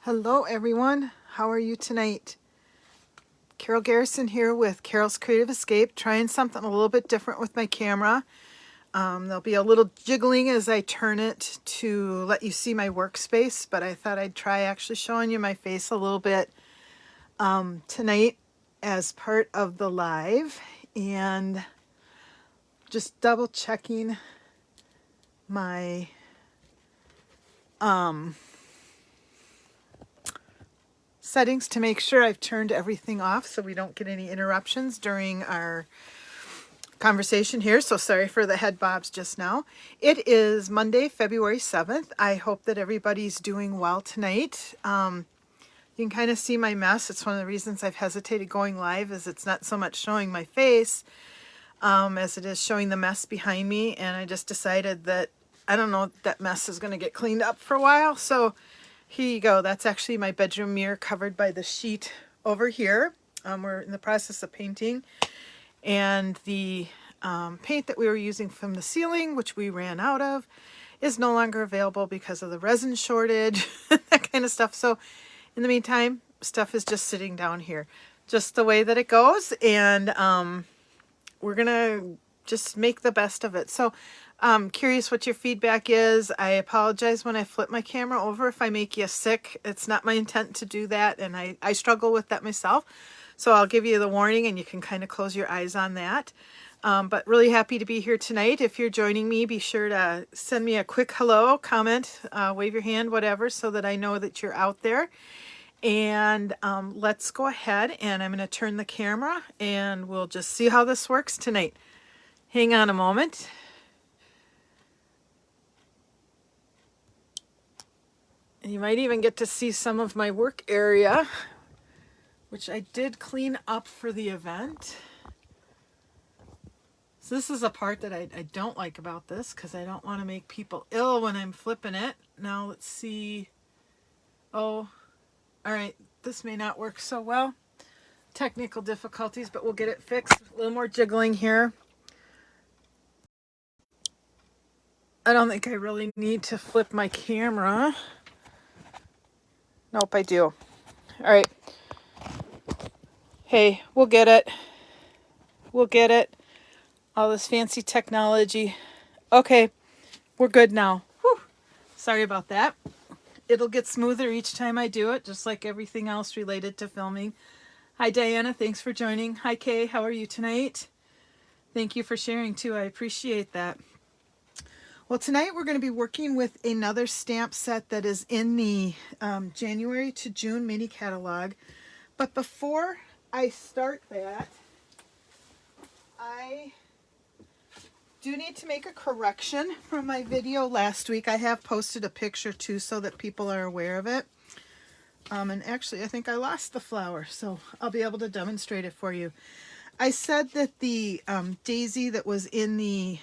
Hello everyone, how are you tonight? Carol Garrison here with Carol's Creative Escape, trying something a little bit different with my camera. There'll be a little jiggling as I turn it to let you see my workspace, but I thought I'd try actually showing you my face a little bit tonight as part of the live, and just double checking my settings to make sure I've turned everything off so we don't get any interruptions during our conversation here. So sorry for the head bobs just now. It is Monday, February 7th. I hope that everybody's doing well tonight. You can kind of see my mess. It's one of the reasons I've hesitated going live, is it's not so much showing my face as it is showing the mess behind me. And I just decided that, I don't know, that mess is going to get cleaned up for a while. So here you go. That's actually my bedroom mirror covered by the sheet over here. We're in the process of painting. And the paint that we were using from the ceiling, which we ran out of, is no longer available because of the resin shortage, that kind of stuff. So in the meantime, stuff is just sitting down here, just the way that it goes. And we're going to just make the best of it. So I'm curious what your feedback is. I apologize when I flip my camera over if I make you sick. It's not my intent to do that, and I struggle with that myself. So I'll give you the warning, and you can kind of close your eyes on that. But really happy to be here tonight. If you're joining me, be sure to send me a quick hello, comment, wave your hand, whatever, so that I know that you're out there. And let's go ahead, and I'm going to turn the camera, and we'll just see how this works tonight. Hang on a moment. And you might even get to see some of my work area, which I did clean up for the event. So this is a part that I don't like about this, because I don't want to make people ill when I'm flipping it. Now let's see. Oh, all right. This may not work so well. Technical difficulties, but we'll get it fixed. A little more jiggling here. I don't think I really need to flip my camera. Nope, I do. All right. Hey, we'll get it. We'll get it. All this fancy technology. Okay, we're good now. Whew. Sorry about that. It'll get smoother each time I do it, just like everything else related to filming. Hi, Diana. Thanks for joining. Hi, Kay. How are you tonight? Thank you for sharing, too. I appreciate that. Well, tonight we're going to be working with another stamp set that is in the January to June mini catalog. But before I start that, I do need to make a correction from my video last week. I have posted a picture too so that people are aware of it. And actually, I think I lost the flower, so I'll be able to demonstrate it for you. I said that the daisy that was in the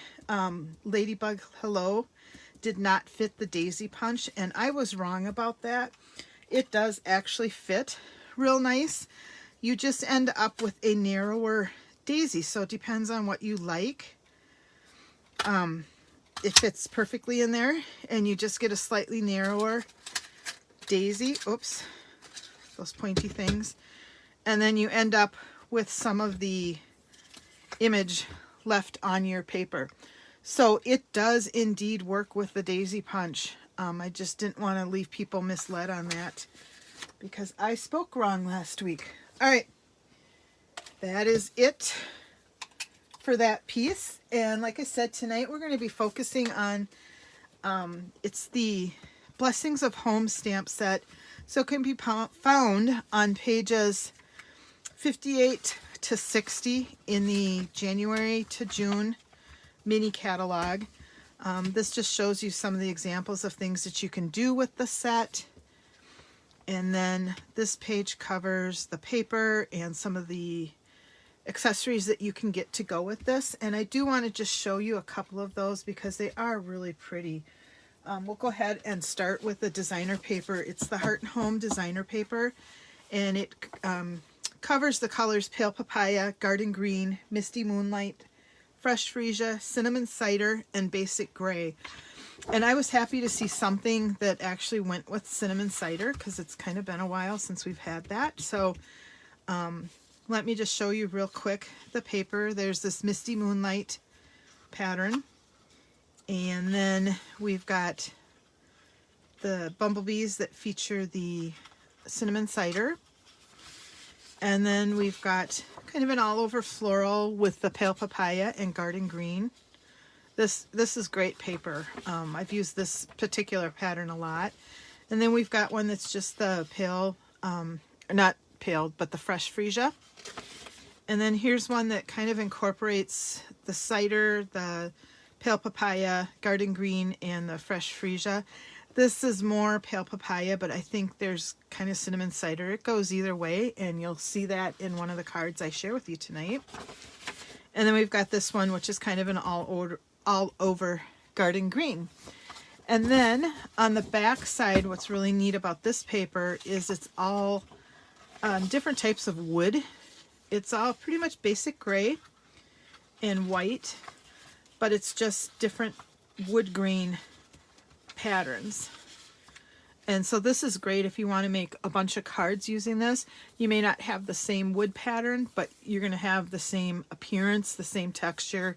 Ladybug Hello did not fit the daisy punch, and I was wrong about that. It does actually fit real nice. You just end up with a narrower daisy, so it depends on what you like. It fits perfectly in there, and you just get a slightly narrower daisy. Oops, those pointy things. And then you end up with some of the image left on your paper. So it does indeed work with the daisy punch. I just didn't want to leave people misled on that, because I spoke wrong last week. All right, that is it for that piece. And like I said, tonight we're going to be focusing on, it's the Blessings of Home stamp set. So it can be found on pages 58 to 60 in the January to June mini catalog. This just shows you some of the examples of things that you can do with the set. And then this page covers the paper and some of the accessories that you can get to go with this. And I do want to just show you a couple of those because they are really pretty. We'll go ahead and start with the designer paper. It's the Heart and Home designer paper, and it covers the colors Pale Papaya, Garden Green, Misty Moonlight, Fresh Freesia, Cinnamon Cider, and Basic Gray. And I was happy to see something that actually went with cinnamon cider because it's kind of been a while since we've had that. So let me just show you real quick the paper. There's this Misty Moonlight pattern. And then we've got the bumblebees that feature the cinnamon cider. And then we've got kind of an all-over floral with the pale papaya and garden green. This is great paper. I've used this particular pattern a lot. And then we've got one that's just the pale, not pale, but the fresh freesia. And then here's one that kind of incorporates the cider, the pale papaya, garden green, and the fresh freesia. This is more pale papaya, but I think there's kind of cinnamon cider. It goes either way, and you'll see that in one of the cards I share with you tonight. And then we've got this one, which is kind of an all-over garden green. And then on the back side, what's really neat about this paper is it's all different types of wood. It's all pretty much basic gray and white, but it's just different wood grain patterns. And so this is great if you want to make a bunch of cards using this. You may not have the same wood pattern, but you're going to have the same appearance, the same texture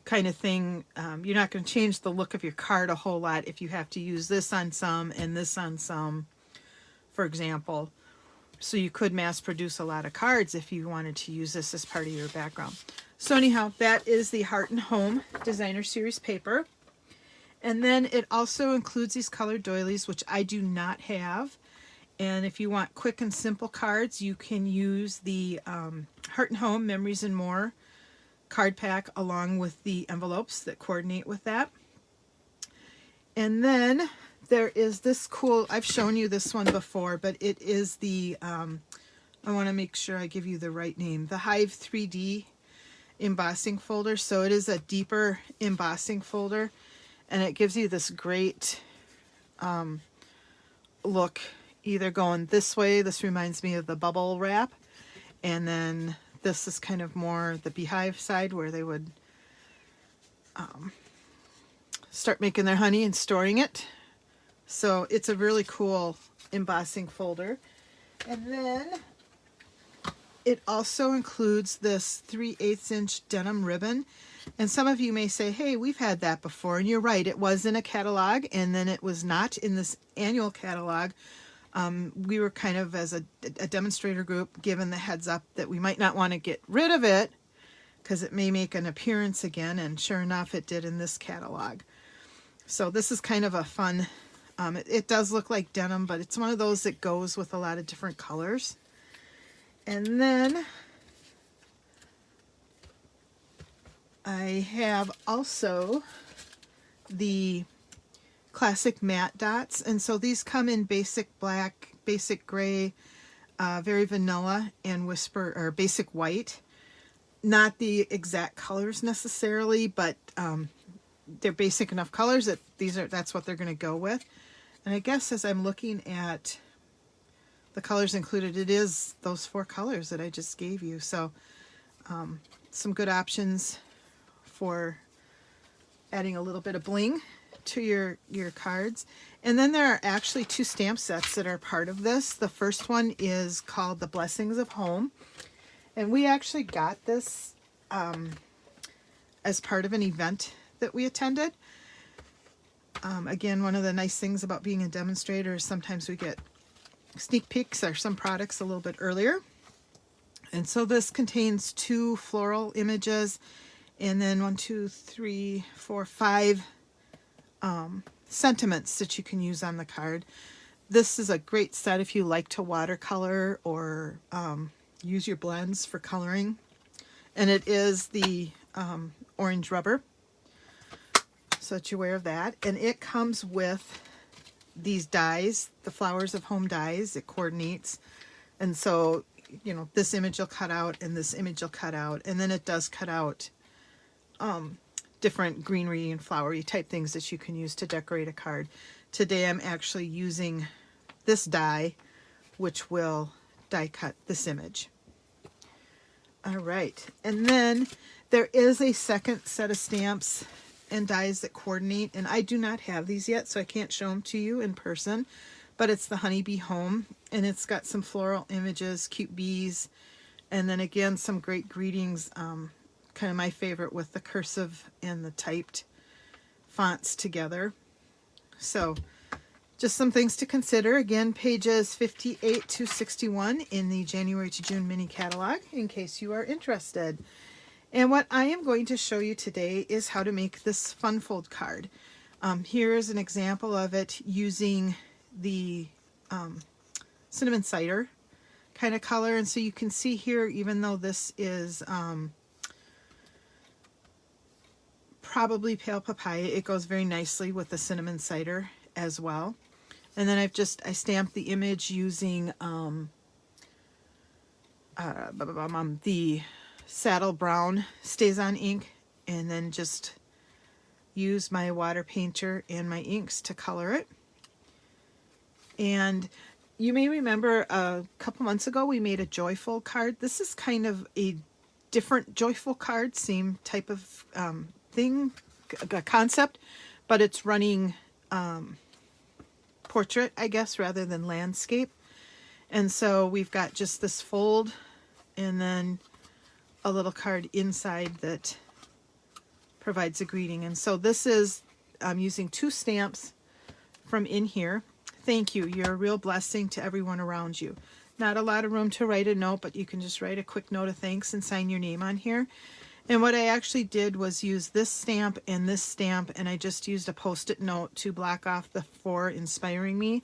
kind of thing. You're not going to change the look of your card a whole lot if you have to use this on some and this on some, for example. So you could mass produce a lot of cards if you wanted to use this as part of your background. So anyhow, that is the Heart and Home Designer Series paper. And then it also includes these colored doilies, which I do not have. And if you want quick and simple cards, you can use the Heart and Home Memories and More card pack along with the envelopes that coordinate with that. And then there is this cool, I've shown you this one before, but it is the, I want to make sure I give you the right name, the Hive 3D embossing folder. So it is a deeper embossing folder, and it gives you this great look, either going this way. This reminds me of the bubble wrap, and then this is kind of more the beehive side where they would start making their honey and storing it. So it's a really cool embossing folder. And then it also includes this 3/8 inch denim ribbon. And some of you may say, hey, we've had that before. And you're right, it was in a catalog, and then it was not in this annual catalog. We were kind of, as a demonstrator group, given the heads up that we might not want to get rid of it because it may make an appearance again. And sure enough, it did in this catalog. So this is kind of a fun, it does look like denim, but it's one of those that goes with a lot of different colors. And then I have also the classic matte dots, and so these come in basic black, basic gray, very vanilla, and whisper or basic white. Not the exact colors necessarily, but they're basic enough colors that that's what they're going to go with. And I guess as I'm looking at the colors included, it is those 4 colors that I just gave you. So some good options for adding a little bit of bling to your cards. And then there are actually 2 stamp sets that are part of this. The first one is called The Blessings of Home, and we actually got this as part of an event that we attended. Again, one of the nice things about being a demonstrator is sometimes we get sneak peeks or some products a little bit earlier. And so this contains 2 floral images, and then 1, 2, 3, 4, 5 sentiments that you can use on the card. This is a great set if you like to watercolor or use your blends for coloring. And it is the orange rubber, so that you're aware of that. And it comes with these dies, the Flowers of Home dies. It coordinates. And so, you know, this image will cut out and this image will cut out. And then it does cut out different greenery and flowery type things that you can use to decorate a card. Today I'm actually using this die, which will die cut this image. All right, and then there is a second set of stamps and dies that coordinate, and I do not have these yet, so I can't show them to you in person, but it's the Honeybee Home, and it's got some floral images, cute bees, and then again some great greetings, kind of my favorite with the cursive and the typed fonts together. So just some things to consider. Again, pages 58 to 61 in the January to June mini catalog in case you are interested. And what I am going to show you today is how to make this fun fold card. Here is an example of it using the cinnamon cider kind of color. And so you can see here, even though this is probably pale papaya, it goes very nicely with the cinnamon cider as well. And then I stamped the image using the Saddle Brown StazOn ink, and then just use my water painter and my inks to color it. And you may remember a couple months ago we made a joyful card. This is kind of a different joyful card, same type of thing, concept, but it's running portrait, I guess, rather than landscape. And so we've got just this fold and then a little card inside that provides a greeting. And so this is, I'm using 2 stamps from in here. Thank you. You're a real blessing to everyone around you. Not a lot of room to write a note, but you can just write a quick note of thanks and sign your name on here. And what I actually did was use this stamp, and I just used a Post-it note to block off the 4 inspiring me,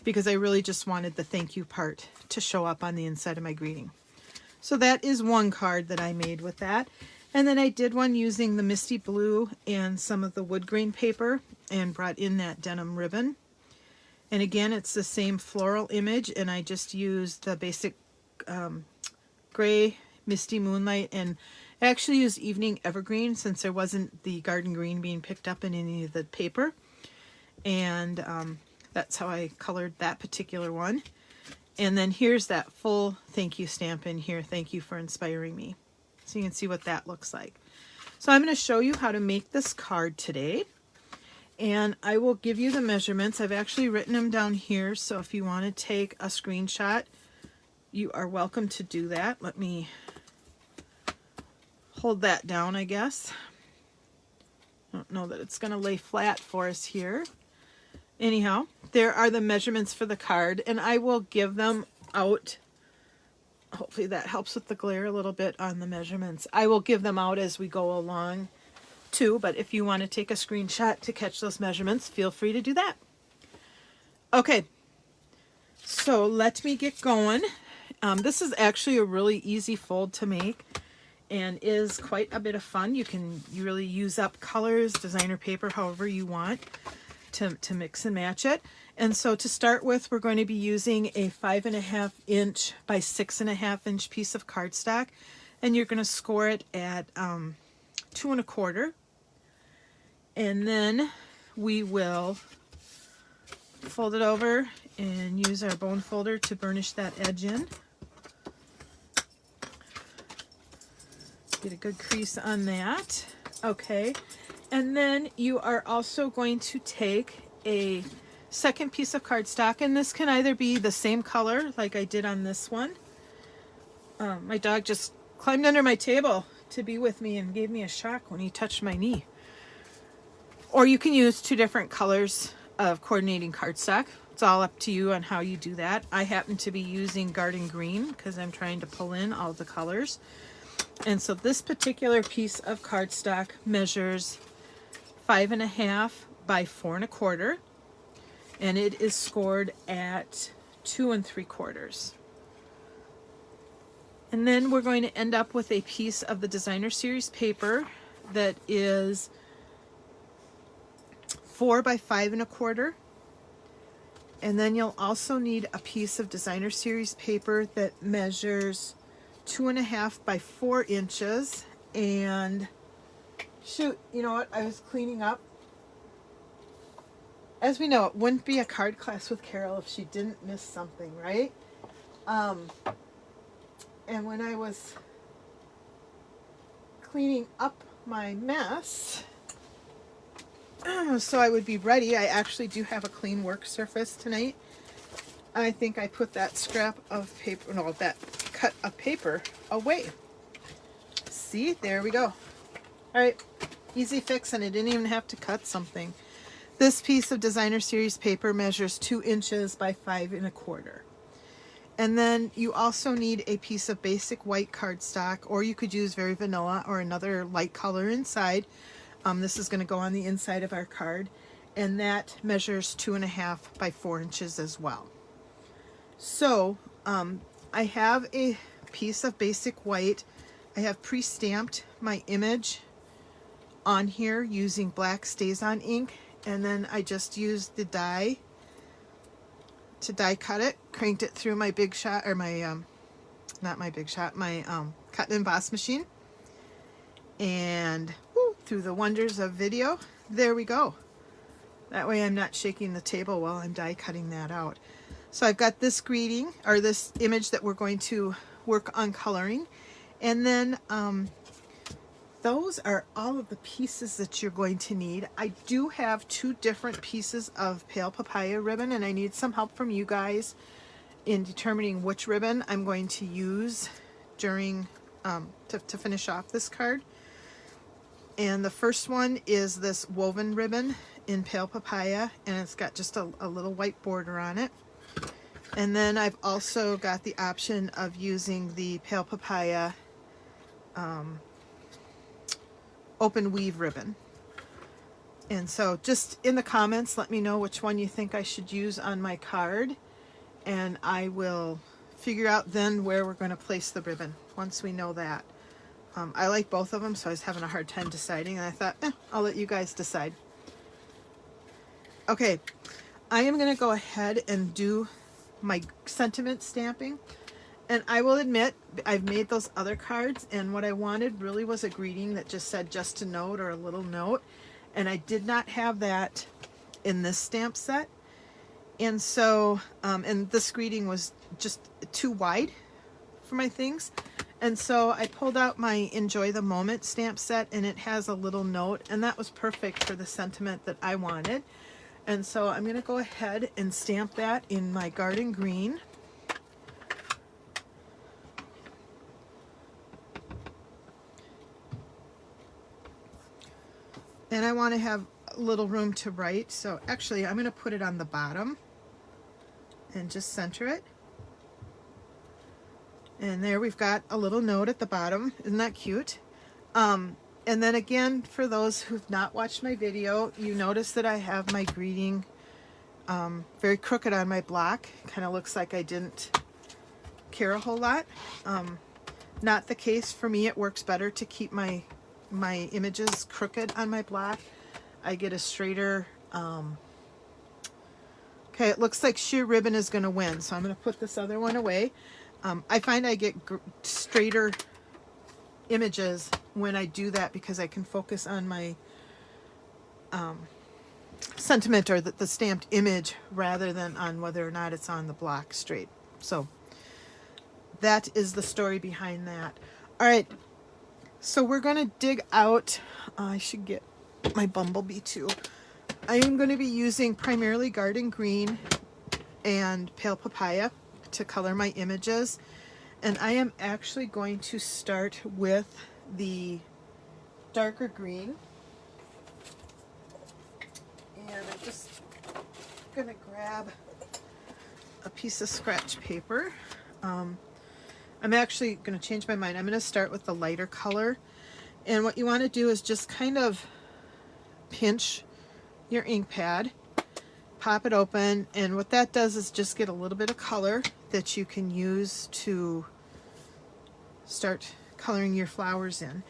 because I really just wanted the thank you part to show up on the inside of my greeting. So that is one card that I made with that. And then I did one using the Misty Blue and some of the wood grain paper and brought in that denim ribbon. And again, it's the same floral image, and I just used the basic gray Misty Moonlight, and I actually used Evening Evergreen since there wasn't the garden green being picked up in any of the paper. And that's how I colored that particular one. And then here's that full thank you stamp in here. Thank you for inspiring me. So you can see what that looks like. So I'm going to show you how to make this card today. And I will give you the measurements. I've actually written them down here. So if you want to take a screenshot, you are welcome to do that. Let me hold that down, I guess. I don't know that it's going to lay flat for us here. Anyhow, there are the measurements for the card, and I will give them out. Hopefully that helps with the glare a little bit on the measurements. I will give them out as we go along too, but if you want to take a screenshot to catch those measurements, feel free to do that. Okay, so let me get going. This is actually a really easy fold to make and is quite a bit of fun. You really use up colors, designer paper, however you want to mix and match it. And so to start with, we're going to be using a 5.5 inch by 6.5 inch piece of cardstock, and you're going to score it at 2 1/4. And then we will fold it over and use our bone folder to burnish that edge in. Get a good crease on that. Okay. And then you are also going to take a second piece of cardstock, and this can either be the same color like I did on this one. My dog just climbed under my table to be with me and gave me a shock when he touched my knee. Or you can use 2 different colors of coordinating cardstock. It's all up to you on how you do that. I happen to be using garden green because I'm trying to pull in all the colors. And so this particular piece of cardstock measures 5.5 by 4 1/4, and it is scored at 2 3/4. And then we're going to end up with a piece of the designer series paper that is 4 by 5 1/4. And then you'll also need a piece of designer series paper that measures 2.5 by 4 inches. And shoot, you know what? I was cleaning up. As we know, it wouldn't be a card class with Carol if she didn't miss something, right? And when I was cleaning up my mess, so I would be ready. I actually do have a clean work surface tonight. I think I put that scrap of paper, no, that cut of paper away. See, there we go. All right, easy fix, and I didn't even have to cut something. This piece of designer series paper measures 2 inches by 5 1/4. And then you also need a piece of basic white cardstock, or you could use very vanilla or another light color inside. This is going to go on the inside of our card, and that measures 2.5 by 4 inches as well. So I have a piece of basic white. I have pre-stamped my image on here using black StazOn ink, and then I just used the die to die cut it, cranked it through my Big Shot, or my not my Big Shot, my cut and emboss machine, and through the wonders of video, there we go. That way I'm not shaking the table while I'm die cutting that out. So I've got this greeting, or this image that we're going to work on coloring, and then those are all of the pieces that you're going to need. I do have 2 different pieces of pale papaya ribbon, and I need some help from you guys in determining which ribbon I'm going to use during to finish off this card. And the first one is this woven ribbon in pale papaya, and it's got just a little white border on it. And then I've also got the option of using the pale papaya open weave ribbon. And so just in the comments, let me know which one you think I should use on my card, and I will figure out then where we're going to place the ribbon once we know that. I like both of them, so I was having a hard time deciding, and I thought, I'll let you guys decide. Okay, I am going to go ahead and do my sentiment stamping. And I will admit, I've made those other cards, and what I wanted really was a greeting that just said just a note or a little note. And I did not have that in this stamp set. And so, and this greeting was just too wide for my things. And so I pulled out my Enjoy the Moment stamp set, and it has a little note, and that was perfect for the sentiment that I wanted. And so I'm going to go ahead and stamp that in my garden green. And I want to have a little room to write, so actually I'm going to put it on the bottom and just center it. And there we've got a little note at the bottom. Isn't that cute? And then again, for those who've not watched my video, you notice that I have my greeting very crooked on my block. Kind of looks like I didn't care a whole lot. Not the case for me. It works better to keep my images crooked on my block. I get a straighter, okay, it looks like sheer ribbon is going to win, so I'm going to put this other one away. I find I get straighter images when I do that because I can focus on my sentiment or the stamped image rather than on whether or not it's on the block straight. So that is the story behind that. All right. So we're going to dig out, I should get my bumblebee too. I am going to be using primarily garden green and pale papaya to color my images. And I am actually going to start with the darker green. And I'm just going to grab a piece of scratch paper. I'm actually going to change my mind. I'm going to start with the lighter color. And what you want to do is just kind of pinch your ink pad, pop it open, and what that does is just get a little bit of color that you can use to start coloring your flowers in.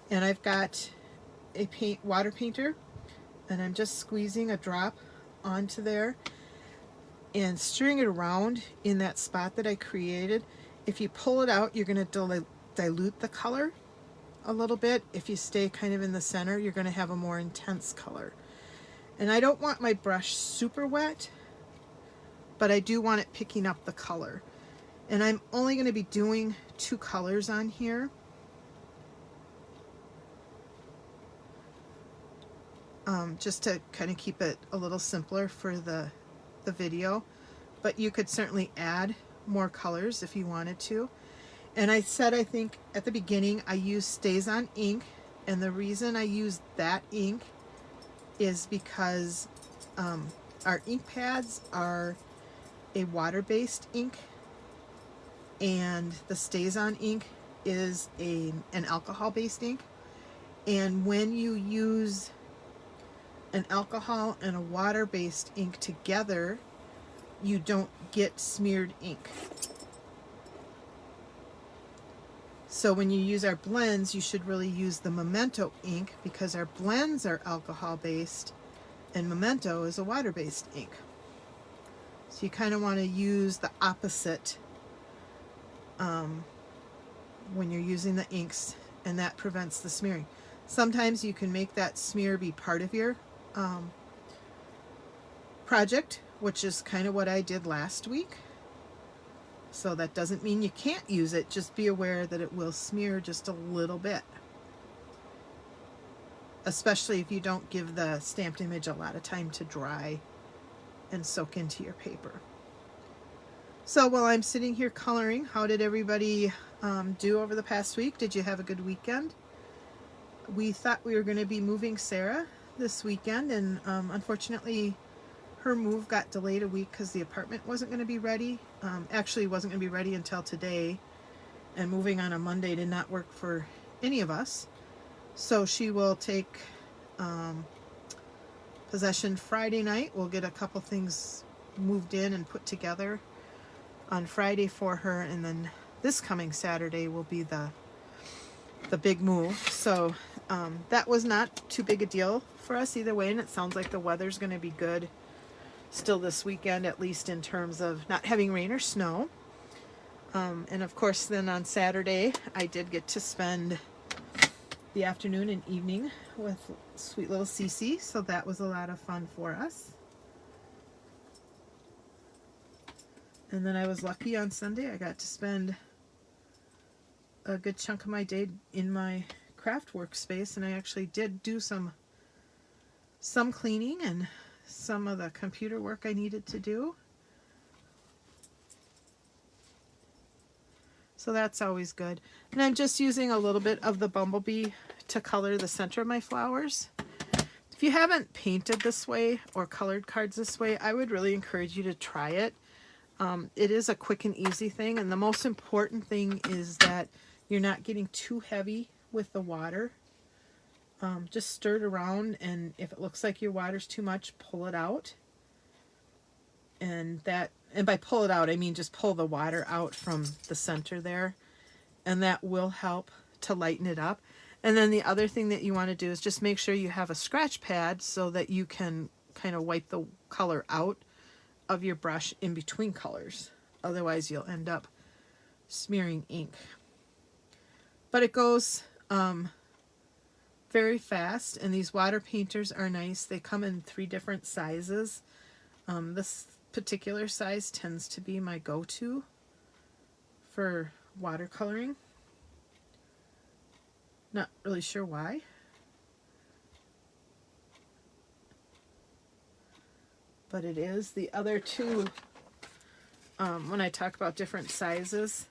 And I've got a water painter, and I'm just squeezing a drop onto there and stirring it around in that spot that I created. If you pull it out, you're going to dilute the color a little bit. If you stay kind of in the center, you're going to have a more intense color. And I don't want my brush super wet, but I do want it picking up the color. And I'm only going to be doing 2 colors on here. just to kind of keep it a little simpler for the video. But you could certainly add more colors if you wanted to. And I said, I think at the beginning, I use Stays On ink, and the reason I use that ink is because our ink pads are a water-based ink, and the Stays On ink is an alcohol-based ink. And when you use an alcohol and a water-based ink together, you don't get smeared ink. So when you use our blends, you should really use the Memento ink, because our blends are alcohol-based and Memento is a water-based ink. So you kind of want to use the opposite when you're using the inks, and that prevents the smearing. Sometimes you can make that smear be part of your project, which is kind of what I did last week. So that doesn't mean you can't use it, just be aware that it will smear just a little bit. Especially if you don't give the stamped image a lot of time to dry and soak into your paper. So while I'm sitting here coloring, how did everybody do over the past week? Did you have a good weekend? We thought we were going to be moving Sarah this weekend, and unfortunately her move got delayed a week because the apartment wasn't going to be ready. Actually wasn't going to be ready until today, and moving on a Monday did not work for any of us. So she will take possession Friday night. We'll get a couple things moved in and put together on Friday for her, and then this coming Saturday will be the big move. So that was not too big a deal for us either way, and it sounds like the weather's going to be good still this weekend, at least in terms of not having rain or snow. And of course then on Saturday I did get to spend the afternoon and evening with sweet little Cece, so that was a lot of fun for us. And then I was lucky on Sunday I got to spend a good chunk of my day in my craft workspace, and I actually did do some cleaning and some of the computer work I needed to do. So that's always good. And I'm just using a little bit of the Bumblebee to color the center of my flowers. If you haven't painted this way or colored cards this way, I would really encourage you to try it. It is a quick and easy thing, and the most important thing is that you're not getting too heavy with the water. Just stir it around, and if it looks like your water's too much, pull it out. And by pull it out, I mean just pull the water out from the center there, and that will help to lighten it up. And then the other thing that you want to do is just make sure you have a scratch pad so that you can kind of wipe the color out of your brush in between colors. Otherwise you'll end up smearing ink. But it goes very fast, and these water painters are nice. They come in 3 different sizes. This particular size tends to be my go-to for watercoloring. Not really sure why. But it is. The other two, when I talk about different sizes,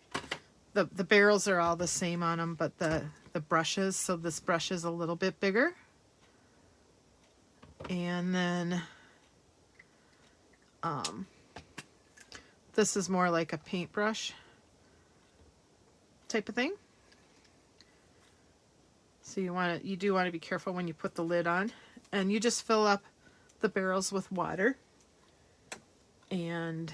the barrels are all the same on them, but the brushes, so this brush is a little bit bigger. And then this is more like a paintbrush type of thing. So you do want to be careful when you put the lid on, and you just fill up the barrels with water and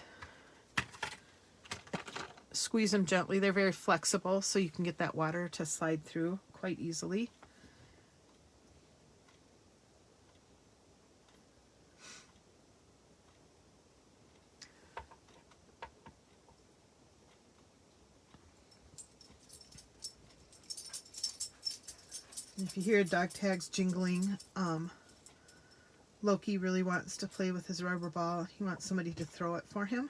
squeeze them gently. They're very flexible, so you can get that water to slide through quite easily. If you hear dog tags jingling, Loki really wants to play with his rubber ball. He wants somebody to throw it for him.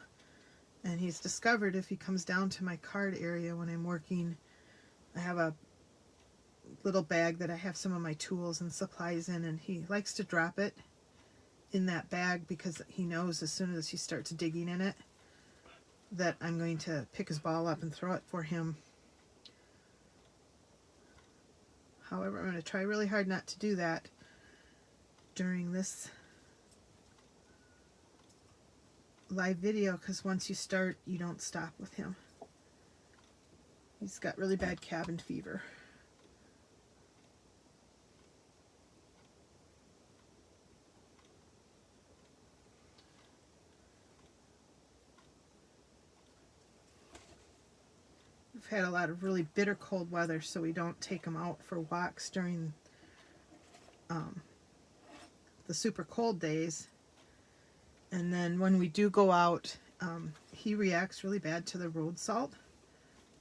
And he's discovered if he comes down to my card area when I'm working, I have a little bag that I have some of my tools and supplies in, and he likes to drop it in that bag because he knows as soon as he starts digging in it that I'm going to pick his ball up and throw it for him. However, I'm going to try really hard not to do that during this live video, because once you start, you don't stop with him. He's got really bad cabin fever. We've had a lot of really bitter cold weather, so we don't take him out for walks during the super cold days. And then when we do go out, he reacts really bad to the road salt.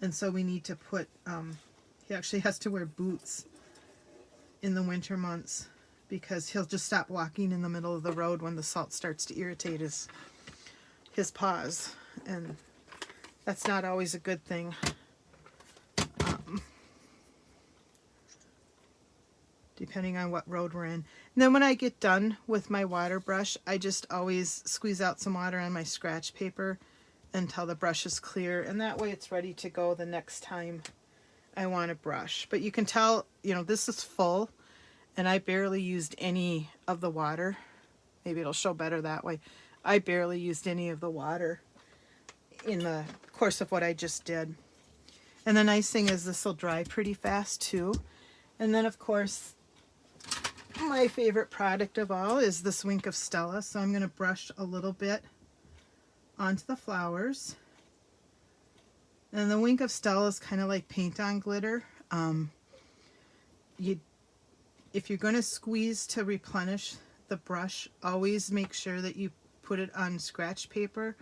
And so we need to put, he actually has to wear boots in the winter months because he'll just stop walking in the middle of the road when the salt starts to irritate his paws. And that's not always a good thing. Depending on what road we're in. And then when I get done with my water brush, I just always squeeze out some water on my scratch paper until the brush is clear, and that way it's ready to go the next time I want to brush. But you can tell, you know, this is full, and I barely used any of the water. Maybe it'll show better that way. I barely used any of the water in the course of what I just did. And the nice thing is this will dry pretty fast too. And then of course, my favorite product of all is this Wink of Stella. So I'm going to brush a little bit onto the flowers. And the Wink of Stella is kind of like paint on glitter. If you're going to squeeze to replenish the brush, always make sure that you put it on scratch paper.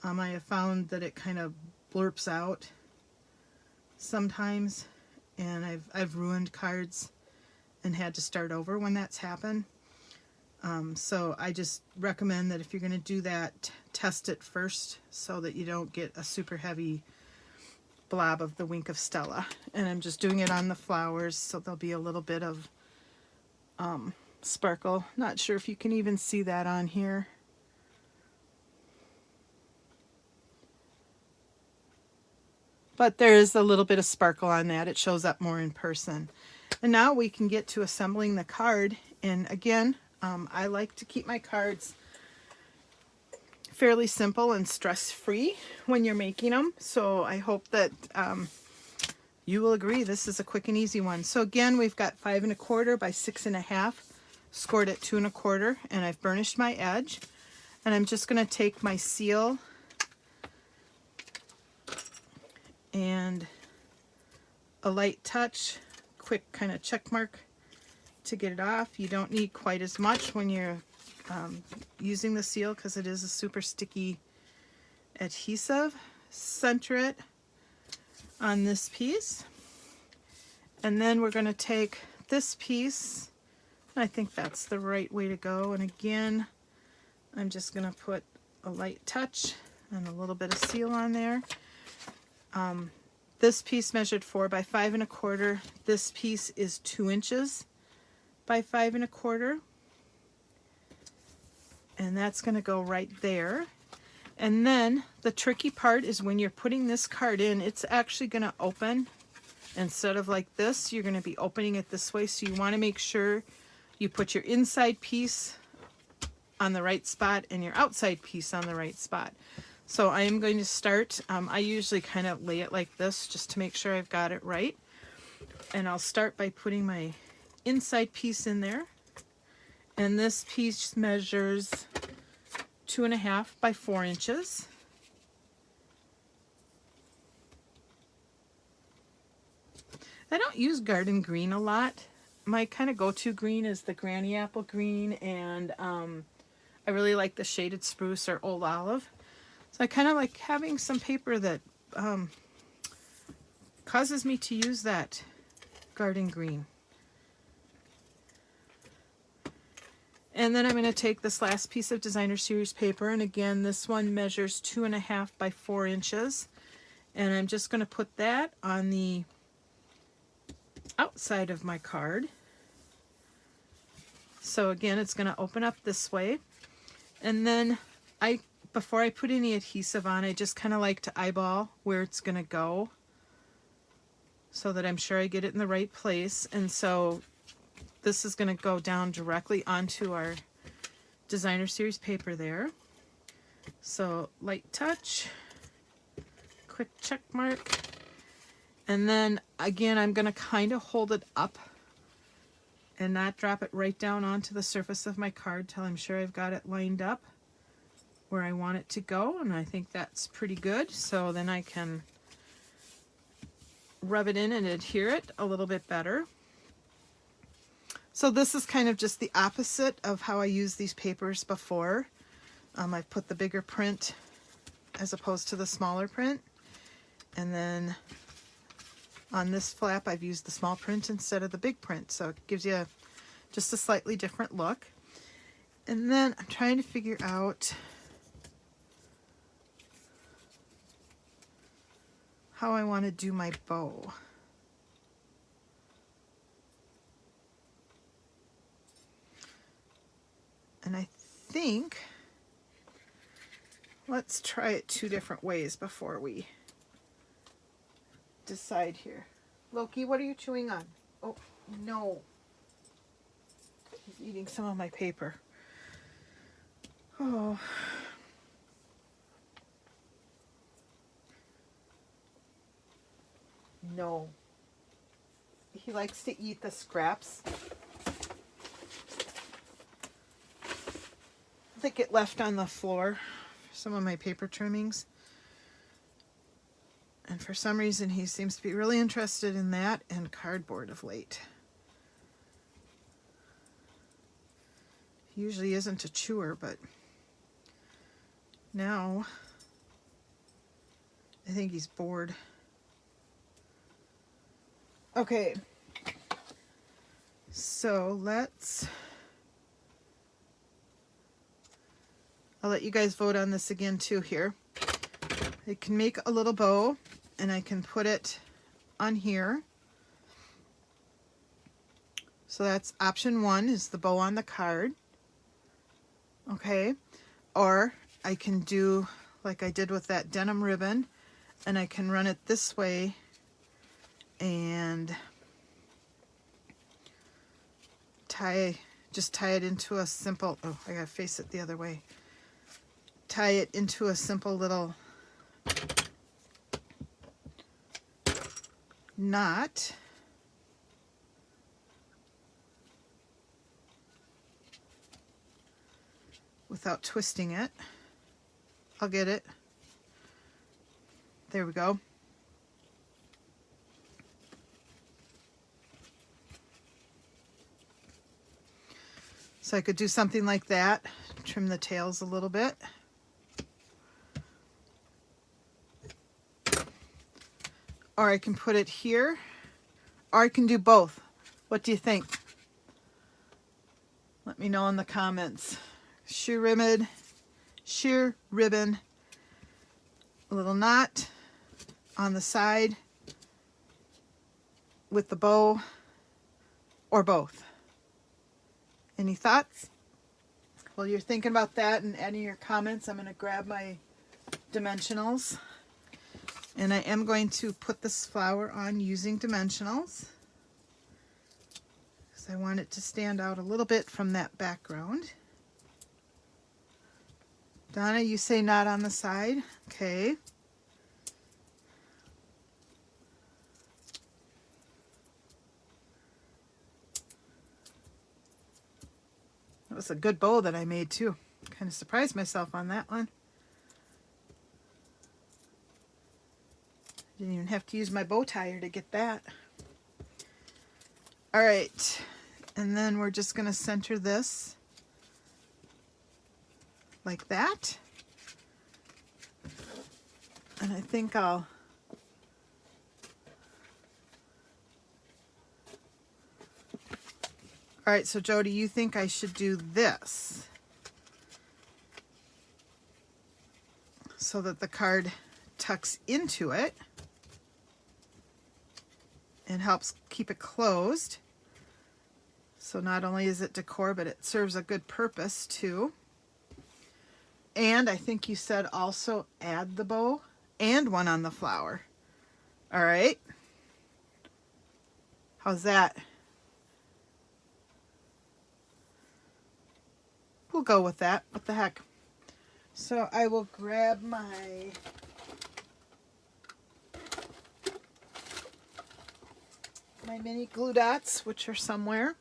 I have found that it kind of blurps out sometimes, and I've ruined cards and had to start over when that's happened. So I just recommend that if you're going to do that, test it first so that you don't get a super heavy blob of the Wink of Stella. And I'm just doing it on the flowers, so there'll be a little bit of sparkle. Not sure if you can even see that on here. But there is a little bit of sparkle on that. It shows up more in person. And now we can get to assembling the card. And again, I like to keep my cards fairly simple and stress-free when you're making them. So I hope that you will agree this is a quick and easy one. So again, we've got 5 1/4 by 6 1/2, scored at 2 1/4, and I've burnished my edge. And I'm just going to take my seal and a light touch, quick kind of check mark to get it off. You don't need quite as much when you're using the seal because it is a super sticky adhesive. Center it on this piece, and then we're going to take this piece. I think that's the right way to go. And again, I'm just going to put a light touch and a little bit of seal on there. This piece measured 4 by 5 1/4. This piece is 2 inches by 5 1/4. And that's going to go right there. And then the tricky part is when you're putting this card in, it's actually going to open. Instead of like this, you're going to be opening it this way. So you want to make sure you put your inside piece on the right spot and your outside piece on the right spot. So I am going to start, I usually kind of lay it like this just to make sure I've got it right. And I'll start by putting my inside piece in there. And this piece measures 2 1/2 by 4 inches. I don't use garden green a lot. My kind of go-to green is the granny apple green, and I really like the shaded spruce or old olive. So I kind of like having some paper that causes me to use that garden green. And then I'm going to take this last piece of Designer Series paper, and again, this one measures 2 1/2 by 4 inches. And I'm just going to put that on the outside of my card. So again, it's going to open up this way. And then before I put any adhesive on, I just kind of like to eyeball where it's going to go so that I'm sure I get it in the right place. And so this is going to go down directly onto our designer series paper there. So light touch, quick check mark. And then again, I'm going to kind of hold it up and not drop it right down onto the surface of my card till I'm sure I've got it lined up where I want it to go. And I think that's pretty good. So then I can rub it in and adhere it a little bit better. So this is kind of just the opposite of how I used these papers before. I've put the bigger print as opposed to the smaller print. And then on this flap, I've used the small print instead of the big print. So it gives you just a slightly different look. And then I'm trying to figure out how I want to do my bow. And I think, let's try it two different ways before we decide here. Loki, what are you chewing on? Oh, no. He's eating some of my paper. Oh. No. He likes to eat the scraps that get left on the floor, some of my paper trimmings. And for some reason, he seems to be really interested in that and cardboard of late. He usually isn't a chewer, but now I think he's bored. Okay, so I'll let you guys vote on this again too here. I can make a little bow and I can put it on here. So that's option 1, is the bow on the card. Okay, or I can do like I did with that denim ribbon, and I can run it this way and just tie it into a simple, oh, I gotta face it the other way. Tie it into a simple little knot. Without twisting it. I'll get it. There we go. So I could do something like that, trim the tails a little bit. Or I can put it here, or I can do both. What do you think? Let me know in the comments. Sheer ribbon, a little knot on the side with the bow, or both. Any thoughts? While you're thinking about that and adding your comments, I'm going to grab my dimensionals. And I am going to put this flower on using dimensionals, because I want it to stand out a little bit from that background. Donna, you say not on the side. Okay. That was a good bow that I made too. Kind of surprised myself on that one. Didn't even have to use my bow tire to get that. All right, and then we're just going to center this like that. And I think All right, so Jody, you think I should do this so that the card tucks into it. and helps keep it closed. So not only is it decor, but it serves a good purpose too. And I think you said also add the bow and one on the flower. All right. How's that? We'll go with that. What the heck? So I will grab my mini glue dots, which are somewhere.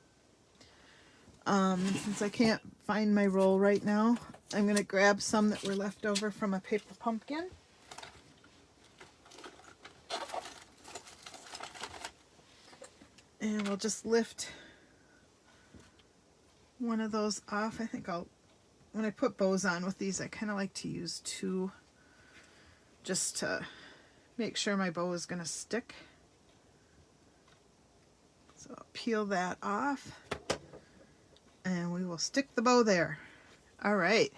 Since I can't find my roll right now, I'm going to grab some that were left over from a paper pumpkin. And we'll just lift one of those off. I think when I put bows on with these, I kind of like to use two just to make sure my bow is going to stick. So I'll peel that off and we will stick the bow there. All right.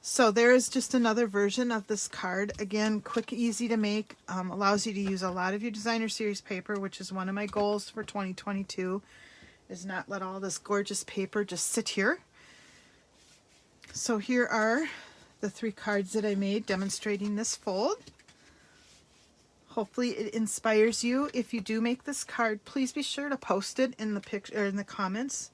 So there is just another version of this card. Again, quick, easy to make, allows you to use a lot of your designer series paper, which is one of my goals for 2022, is not let all this gorgeous paper just sit here. So here are the 3 cards that I made demonstrating this fold. Hopefully it inspires you. If you do make this card, please be sure to post it in the picture or in the comments.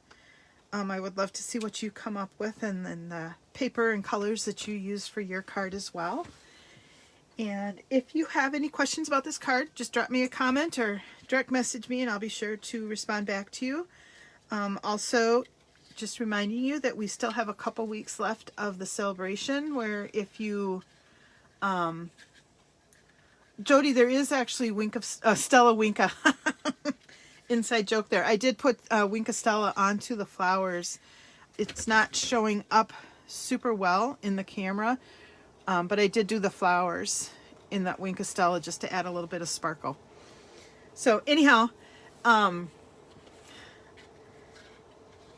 I would love to see what you come up with, and then the paper and colors that you use for your card as well. And if you have any questions about this card, just drop me a comment or direct message me and I'll be sure to respond back to you. Also, just reminding you that we still have a couple weeks left of the celebration, where if you Jody, there is actually Stella Winka inside joke there. I did put Winka Stella onto the flowers. It's not showing up super well in the camera, but I did do the flowers in that Winka Stella just to add a little bit of sparkle. So anyhow,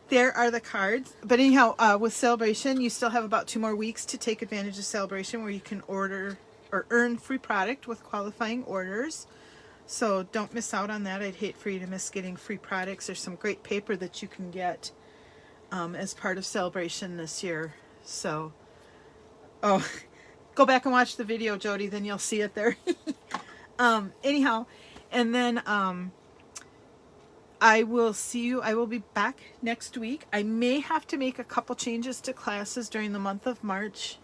there are the cards. But anyhow, with Celebration, you still have about 2 more weeks to take advantage of Celebration, where you can order or earn free product with qualifying orders. So don't miss out on that. I'd hate for you to miss getting free products. There's some great paper that you can get as part of Celebration this year. So, oh, go back and watch the video, Jody, then you'll see it there. Anyhow, and then I will see you. I will be back next week. I may have to make a couple changes to classes during the month of March.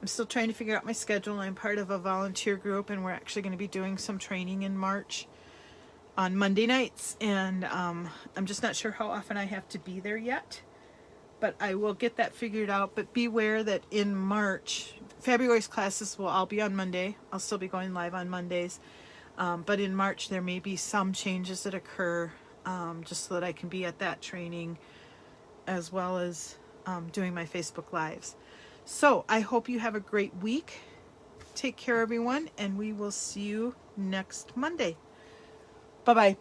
I'm still trying to figure out my schedule. I'm part of a volunteer group, and we're actually going to be doing some training in March on Monday nights. And I'm just not sure how often I have to be there yet, but I will get that figured out. But beware that in March, February's classes will all be on Monday. I'll still be going live on Mondays. But in March, there may be some changes that occur just so that I can be at that training as well as doing my Facebook Lives. So I hope you have a great week. Take care, everyone, and we will see you next Monday. Bye-bye.